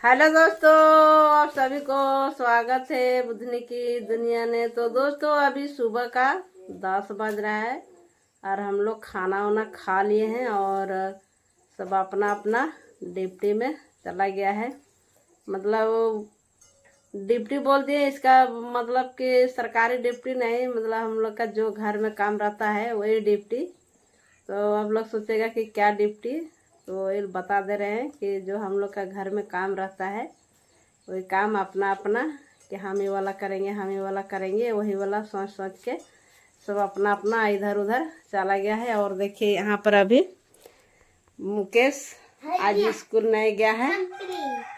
Hello दोस्तों, आप सभी को स्वागत है बुधनी की दुनिया में। तो दोस्तों अभी सुबह का 10 बज रहा है और हम लोग खाना वाना खा लिए हैं और सब अपना अपना ड्यूटी में चला गया है। मतलब ड्यूटी बोल दिए, इसका मतलब कि सरकारी ड्यूटी नहीं, मतलब हम लोग का जो घर में काम रहता है वही ड्यूटी। तो आप लोग सोचेगा कि क्या ड्यूटी, तो ये बता दे रहे हैं कि जो हम लोग का घर में काम रहता है वही काम अपना अपना, कि हम ये वाला करेंगे हम ये वाला करेंगे, वही वाला सोच सोच के सब अपना अपना इधर उधर चला गया है। और देखिए यहाँ पर अभी मुकेश आज स्कूल नहीं गया है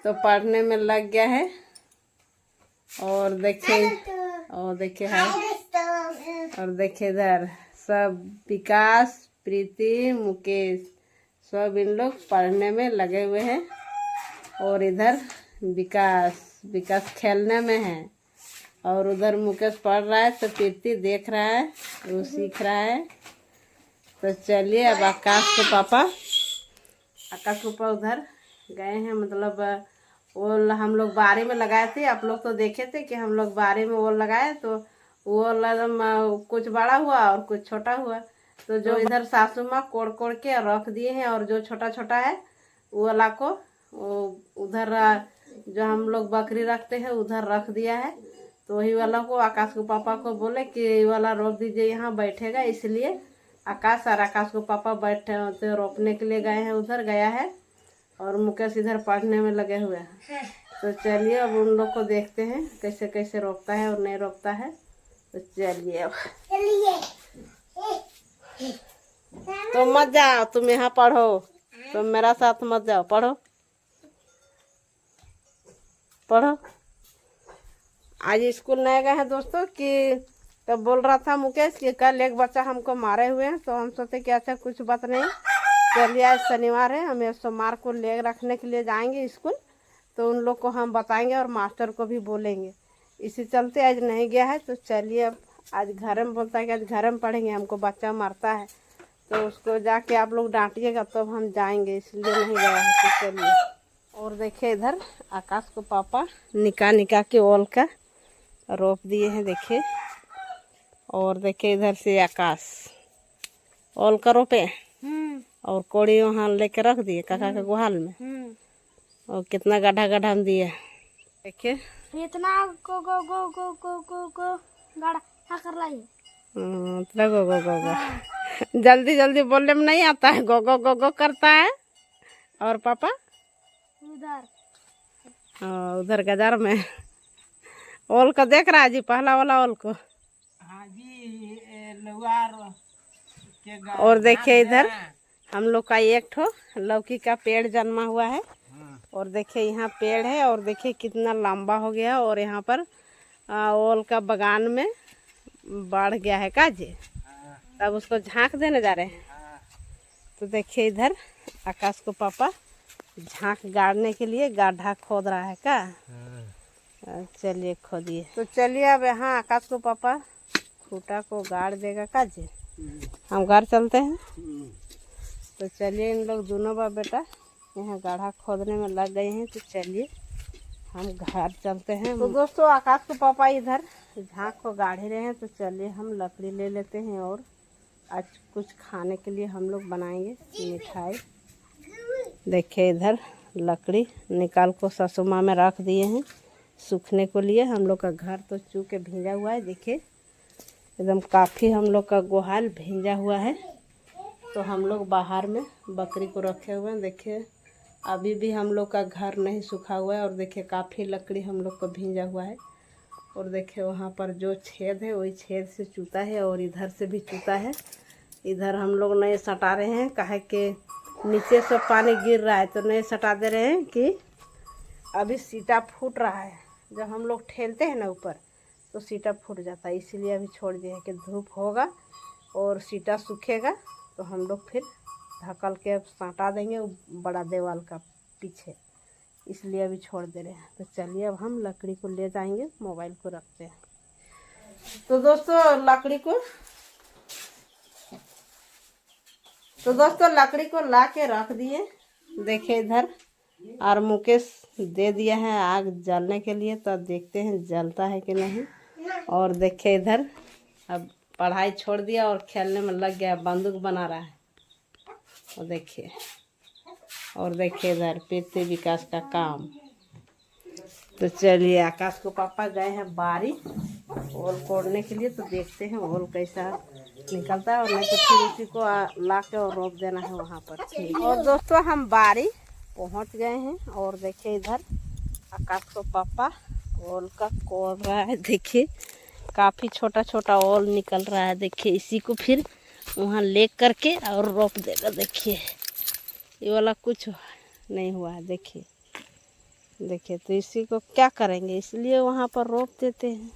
तो पढ़ने में लग गया है। और देखिए है, और देखिए इधर सब विकास, प्रीति, मुकेश सब इन लोग पढ़ने में लगे हुए हैं। और इधर विकास खेलने में है और उधर मुकेश पढ़ रहा है तो प्रीति देख रहा है, वो सीख रहा है। तो चलिए अब आकाश के पापा उधर गए हैं, मतलब वो हम लोग बारी में लगाए थे। आप लोग तो देखे थे कि हम लोग बारी में वो लगाए, तो वो कुछ बड़ा हुआ और कुछ छोटा हुआ। तो जो इधर सासू माँ कोड़ कोड़ के रख दिए हैं और जो छोटा छोटा है वो वाला को वो उधर जो हम लोग बकरी रखते हैं उधर रख दिया है। तो वही वाला को आकाश को पापा को बोले कि ये वाला रोक दीजिए, यहाँ बैठेगा। इसलिए आकाश को पापा बैठे तो रोपने के लिए गए हैं, उधर गया है। और मुकेश इधर पढ़ने में लगे हुए हैं। तो चलिए अब उन लोग को देखते हैं कैसे कैसे रोकता है और नहीं रोकता है। तो चलिए अब तो मत जाओ, तुम यहाँ पढ़ो, तुम मेरा साथ मत जाओ, पढ़ो। आज स्कूल नहीं गए हैं दोस्तों, कि तब बोल रहा था मुकेश कि कल एक बच्चा हमको मारे हुए हैं। तो हम सोचे कि अच्छा कुछ बात नहीं, चलिए आज शनिवार है, हमें सोमवार को ले रखने के लिए जाएंगे स्कूल, तो उन लोग को हम बताएंगे और मास्टर को भी बोलेंगे। इसी चलते आज नहीं गया है। तो चलिए अब आज घर में बोलता है कि आज घर में पढ़ेंगे, हमको बच्चा मारता है तो उसको जाके आप लोग डांटिएगा तब तो हम जाएंगे, इसलिए नहीं गया है। तो चलिए। और देखिए इधर आकाश को पापा निका के ओल का रोप दिए हैं, देखिए। और देखिए इधर से आकाश ओल का रोपे और कोड़ी वहाँ लेके रख दिए काका के गुहाल में। और कितना गड्ढा गड्ढा हम दिए, देखिए इतना गो गो गो गो गो गो गो गाड़ा क्या कर रहा है। इतना गो जल्दी जल्दी बोलने में नहीं आता है, गो करता है। और पापा उधर गजार में ओल का देख रहा है जी, पहला वाला ओल को। हाँ जी, और देखिए इधर हम लोग का एक ठो लौकी का पेड़ जन्मा हुआ है। और देखिए यहाँ पेड़ है और देखिए कितना लंबा हो गया। और यहाँ पर ओल का बगान में बढ़ गया है का जी, तब उसको झांक देने जा रहे हैं। तो देखिए इधर आकाश को पापा झांक गाड़ने के लिए गड्ढा खोद रहा है का। चलिए खोदिए। तो चलिए अब यहाँ आकाश को पापा खूटा को गाड़ देगा का जी, हम घर चलते हैं। तो चलिए इन लोग दोनों बाप बेटा यहाँ गड्ढा खोदने में लग गए हैं। तो चलिए हम घर चलते हैं। तो दोस्तों आकाश के पापा इधर झांक को गाड़ ही रहे हैं। तो चलिए हम लकड़ी ले लेते हैं और आज कुछ खाने के लिए हम लोग बनाएंगे मिठाई। देखिए इधर लकड़ी निकाल को ससुमा में रख दिए हैं सूखने को लिए। हम लोग का घर तो चूके भींजा हुआ है, देखिए एकदम काफ़ी हम लोग का गोहाल भींजा हुआ है। तो हम लोग बाहर में बकरी को रखे हुए हैं, देखिए अभी भी हम लोग का घर नहीं सूखा हुआ है। और देखिए काफ़ी लकड़ी हम लोग को भींजा हुआ है। और देखिए वहाँ पर जो छेद है वही छेद से चूता है और इधर से भी चूता है। इधर हम लोग नहीं सटा रहे हैं, काहे कि नीचे से पानी गिर रहा है, तो नहीं सटा दे रहे हैं कि अभी सीटा फूट रहा है। जब हम लोग ठेलते हैं ना ऊपर तो सीटा फूट जाता है, इसीलिए अभी छोड़ दिए हैं कि धूप होगा और सीटा सूखेगा तो हम लोग फिर ढकल के साटा देंगे बड़ा दीवार का पीछे, इसलिए अभी छोड़ दे रहे हैं। तो चलिए अब हम लकड़ी को ले जाएंगे, मोबाइल को रखते हैं। तो दोस्तों लकड़ी को ला के रख दिए। देखिए इधर और मुकेश दे दिया है आग जलने के लिए, तो अब देखते हैं जलता है कि नहीं। और देखे इधर अब पढ़ाई छोड़ दिया और खेलने में लग गया, बंदूक बना रहा है। और देखिए इधर पृथ्वी विकास का काम। तो चलिए आकाश को पापा गए हैं बारी ओल कोड़ने के लिए, तो देखते हैं ओल कैसा निकलता है, और नहीं तो फिर उसी को ला के और रोप देना है वहाँ पर। और दोस्तों हम बारी पहुँच गए हैं, और देखिए इधर आकाश को पापा ओल का कोड़ रहा है। देखिए काफ़ी छोटा छोटा ओल निकल रहा है। देखिए इसी को फिर वहाँ ले करके और रोप देगा। देखिए ये वाला कुछ नहीं हुआ है। देखिए तो इसी को क्या करेंगे, इसलिए वहाँ पर रोप देते हैं।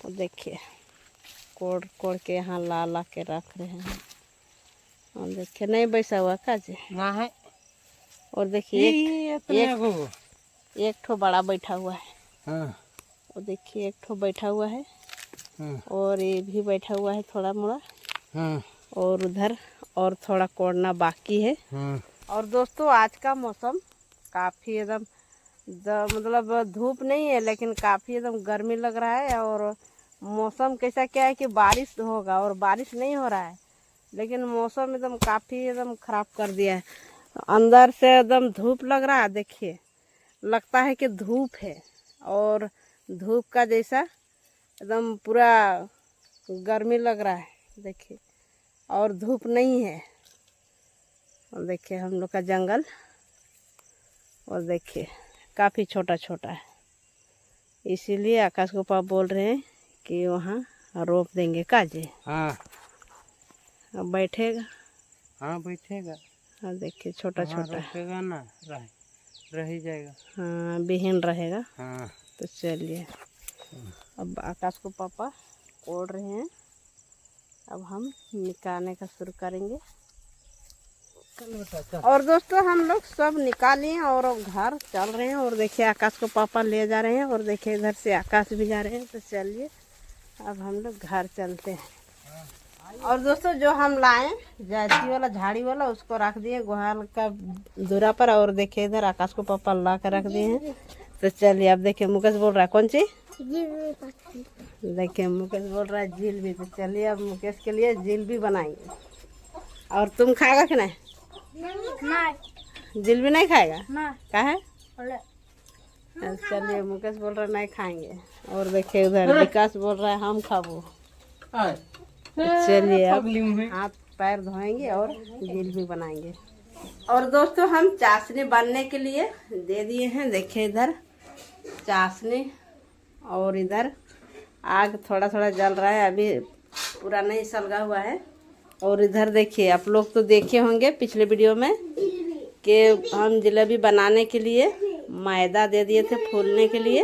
और देखिए कोड़ कोड़ के यहाँ ला के रख रहे हैं। और देखिए नहीं बैसा हुआ का जी ना है। और देखिए एक ठो बड़ा बैठा हुआ है। हाँ। और देखिए एक ठो बैठा हुआ है। हाँ। और ये भी बैठा हुआ है थोड़ा मोड़ा। हाँ। और उधर और थोड़ा कोड़ना बाकी है। हाँ। और दोस्तों आज का मौसम काफ़ी एकदम मतलब धूप नहीं है, लेकिन काफ़ी एकदम गर्मी लग रहा है। और मौसम कैसा क्या है कि बारिश होगा, और बारिश नहीं हो रहा है, लेकिन मौसम एकदम काफ़ी एकदम ख़राब कर दिया है। अंदर से एकदम धूप लग रहा है। देखिए लगता है कि धूप है, और धूप का जैसा एकदम पूरा गर्मी लग रहा है। देखिए और धूप नहीं है। और देखिए हम लोग का जंगल, और देखिए काफ़ी छोटा छोटा है, इसीलिए आकाश को पापा बोल रहे हैं कि वहाँ रोप देंगे का जी। हाँ। अब बैठेगा। हाँ बैठेगा। हाँ देखिए छोटा छोटा रोपेगा ना, रह ही जाएगा। हाँ बिहीन रहेगा। हाँ। तो चलिए अब आकाश को पापा कोड़ रहे हैं, अब हम निकालने का शुरू करेंगे। और दोस्तों हम लोग सब निकाले और घर चल रहे हैं। और देखिए आकाश को पापा ले जा रहे हैं, और देखिए इधर से आकाश भी जा रहे हैं। तो चलिए अब हम लोग घर चलते हैं। और दोस्तों जो हम लाए जायती वाला झाड़ी वाला उसको रख दिए गुहाल का दूरा पर, और देखिए इधर आकाश को पापा ला कर रख दिए हैं। तो चलिए अब देखिए मुकेश बोल रहा है कौन सी, देखिए मुकेश बोल रहा है जिलेबी। तो चलिए अब मुकेश के लिए जिलेबी बनाएंगे। और तुम खाएगा कि नहीं? जिलेबी नहीं खाएगा ना। क्या है? चलिए मुकेश बोल रहा है नहीं खाएंगे। और देखिए उधर विकास बोल रहा है हम खाबो। चलिए अब हाथ पैर धोएंगे और जिलेबी बनाएंगे। और दोस्तों हम चाशनी बनने के लिए दे दिए हैं। देखिए इधर चाशनी, और इधर आग थोड़ा थोड़ा जल रहा है, अभी पूरा नहीं सलगा हुआ है। और इधर देखिए आप लोग तो देखे होंगे पिछले वीडियो में कि हम जलेबी बनाने के लिए मैदा दे दिए थे फूलने के लिए।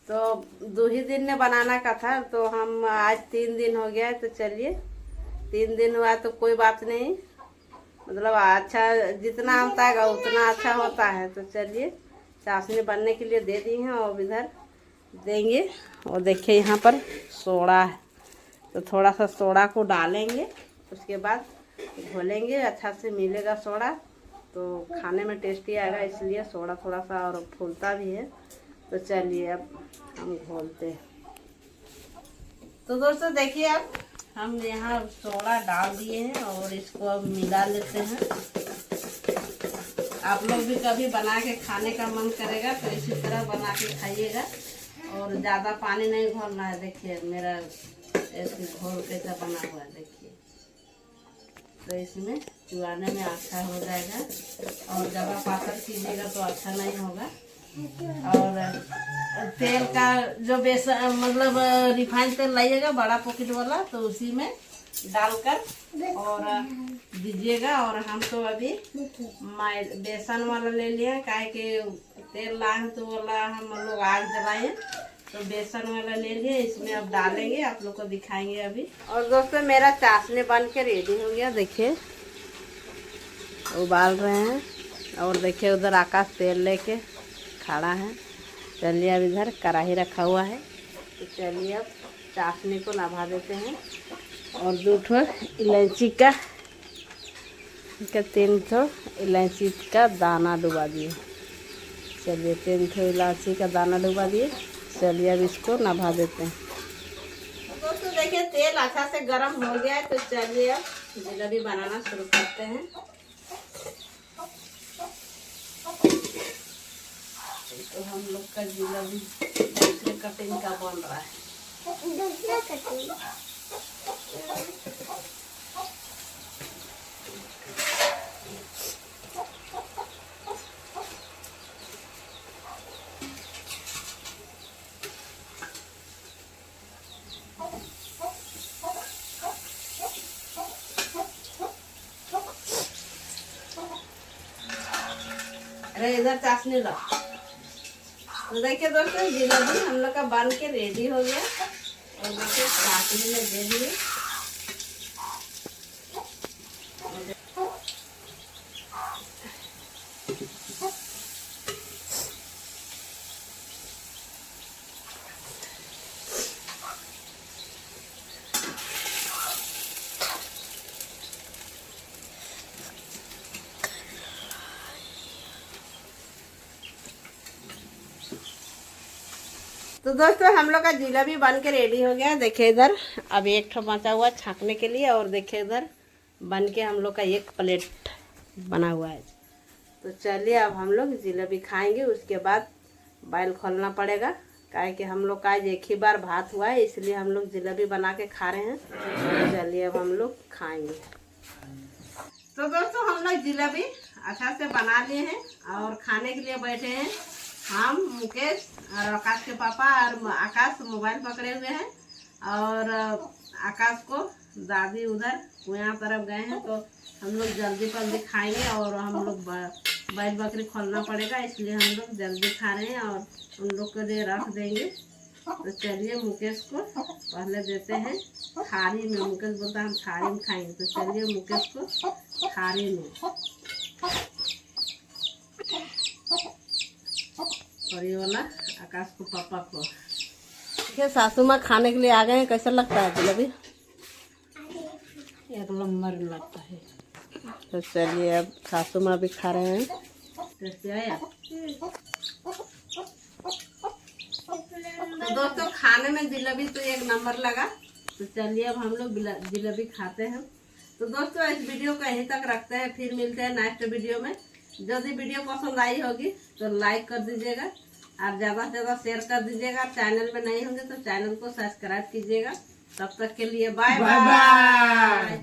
तो 2 ही दिन में बनाना का था, तो हम आज 3 दिन हो गया है। तो चलिए 3 दिन हुआ तो कोई बात नहीं, मतलब अच्छा जितना होता है उतना अच्छा होता है। तो चलिए चाशनी बनने के लिए दे दी हैं, और इधर देंगे। और देखिए यहाँ पर सोडा है, तो थोड़ा सा सोडा को डालेंगे, उसके बाद घोलेंगे, अच्छा से मिलेगा सोडा तो खाने में टेस्टी आएगा, इसलिए सोडा थोड़ा सा और फूलता भी है। तो चलिए अब हम घोलते हैं। तो दोस्तों देखिए अब हम यहाँ सोडा डाल दिए हैं, और इसको अब मिला लेते हैं। आप लोग भी कभी बना के खाने का मन करेगा तो इसी तरह बना के खाइएगा, और ज़्यादा पानी नहीं घोलना है। देखिए मेरा ऐसे घोल कैसा बना हुआ है, देखिए। तो इसमें चुराने में अच्छा हो जाएगा, और ज़्यादा पातर कीजिएगा तो अच्छा नहीं होगा। और तेल का जो बेसन मतलब रिफाइंड तेल लाइएगा बड़ा पॉकेट वाला, तो उसी में डालकर और दीजिएगा। और हम तो अभी बेसन वाला ले लिए, काहे कि तेल लाए तो वाला हम लोग आग जलाए, तो बेसन वाला ले लिए। इसमें अब डालेंगे, आप लोग को दिखाएंगे अभी। और दोस्तों मेरा चाशनी बन के रेडी हो गया, देखिए उबाल रहे हैं। और देखिए उधर आकाश तेल लेके खड़ा है। चलिए अब इधर कढ़ाई रखा हुआ है, तो चलिए अब चाशनी को नभा देते हैं। और 2 ठो इलायची का के 3 ठो इलायची का दाना डुबा दिए। चलिए 3 ठो इलायची का दाना डुबा दिए। चलिए अब इसको नभा देते हैं। दोस्तों देखिए तेल अच्छा से गर्म हो गया है, तो चलिए अब जलेबी बनाना शुरू करते हैं। तो हम लोग का जलेबी दूसरे कटिंग का बन रहा है। दूसरा कटिंग अरे इधर चाशनी लो। तो देखिए दोस्तों जलेबी हम लोग का बन के रेडी हो गया और देखिए चाशनी में दे दिए। तो दोस्तों हम लोग का जलेबी बन के रेडी हो गया। देखिए इधर अब एक ठो बचा हुआ छाकने के लिए, और देखिए इधर बन के हम लोग का एक प्लेट बना हुआ है। तो चलिए अब हम लोग जलेबी खाएंगे, उसके बाद बाइल खोलना पड़ेगा। काहे कि हम लोग का आज एक ही बार भात हुआ है, इसलिए हम लोग जलेबी बना के खा रहे हैं। तो चलिए अब हम लोग खाएंगे। तो दोस्तों हम लोग जलेबी अच्छा से बना लिए हैं और खाने के लिए बैठे हैं। हम मुकेश और आकाश के पापा, और आकाश मोबाइल पकड़े हुए हैं, और आकाश को दादी उधर कुआं तरफ गए हैं। तो हम लोग जल्दी खाएंगे और हम लोग बैल बकरी खोलना पड़ेगा, इसलिए हम लोग जल्दी खा रहे हैं और उन लोग के लिए रख देंगे। तो चलिए मुकेश को पहले देते हैं थाली में। मुकेश बोलता है हम थाली में खाएंगे, तो चलिए मुकेश को थाली में, और ये वाला आकाश को पापा को। देखिए सासू माँ खाने के लिए आ गए हैं। कैसा लगता है जलेबी? एक नंबर लगता है। तो चलिए अब सासू माँ भी खा रहे हैं। कैसे आया? तो दोस्तों खाने में जलेबी तो एक नंबर लगा। तो चलिए अब हम लोग जलेबी खाते हैं। तो दोस्तों इस वीडियो को यहीं तक रखते हैं, फिर मिलते हैं नेक्स्ट वीडियो में। यदि वीडियो पसंद आई होगी तो लाइक कर दीजिएगा और ज़्यादा से ज़्यादा शेयर कर दीजिएगा। चैनल में नहीं होंगे तो चैनल को सब्सक्राइब कीजिएगा। तब तक के लिए बाय बाय।